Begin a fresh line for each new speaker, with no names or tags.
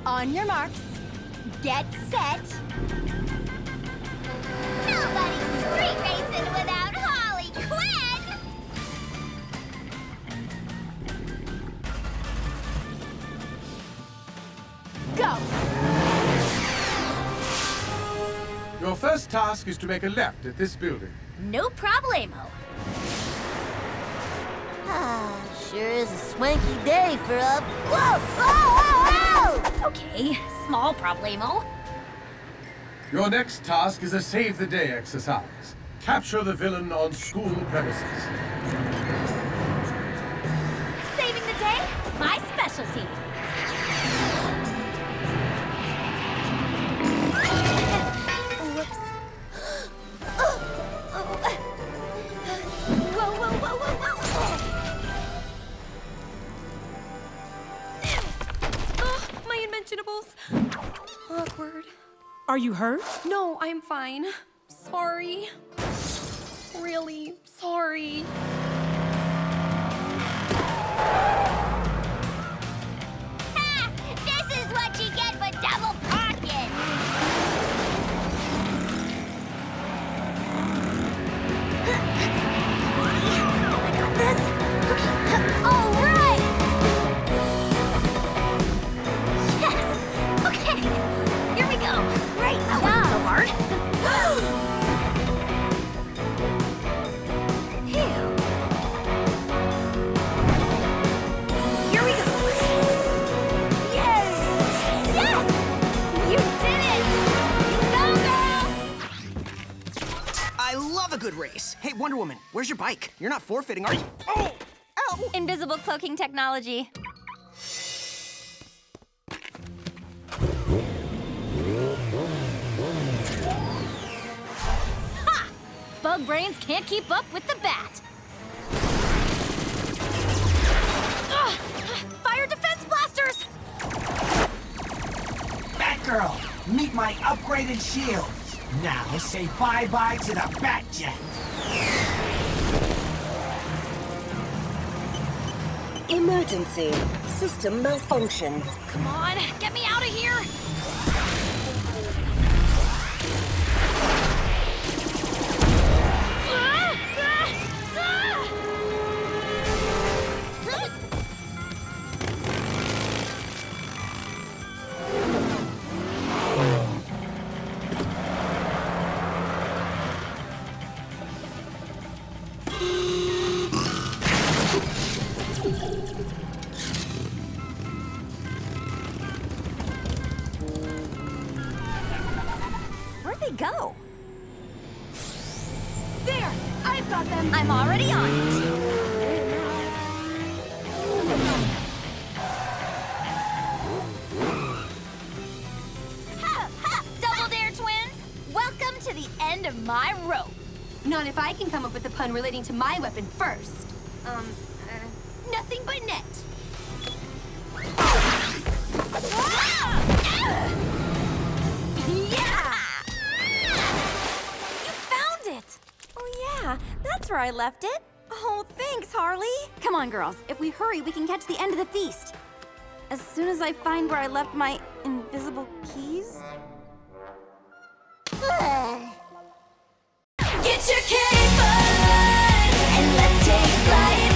On your marks, get set.
Nobody's street racing without Harley Quinn!
Go!
Your first task is to make a left at this building.
No problemo.
Sure is a swanky day for a... Whoa! Whoa! Whoa!
Okay, small problemo.
Your next task is a save-the-day exercise. Capture the villain on school premises.
Saving the day, my specialty. Whoops. Whoa, whoa, whoa, whoa, whoa!
My unmentionables. Awkward.
Are you hurt?
No, I'm fine. Sorry. Really sorry.
Ha! This is what you get for double parking! I got this. All right! Yes! Okay, here we go. Great, that wasn't so hard. Phew. Here we go. Yes! Yes! You did it! Go, girl!
I love a good race. Hey, Wonder Woman, where's your bike? You're not forfeiting, are you? Oh! Ow!
Invisible cloaking technology. Ha! Bug brains can't keep up with the bat. Ugh! Fire defense blasters!
Batgirl, meet my upgraded shields. Now say bye-bye to the Batjet.
Emergency. System malfunction.
Come on, get me out of here! Where'd they go?
There! I've got them!
I'm already on it. Ha! Ha! Double Dare twins! Welcome to the end of my rope.
Not if I can come up with a pun relating to my weapon first. Nothing but net.
Yeah!
You found it! Oh yeah, that's where I left it. Oh, thanks, Harley.
Come on, girls. If we hurry, we can catch the end of the feast. As soon as I find where I left my invisible keys.
Get your cape on and let's take flight.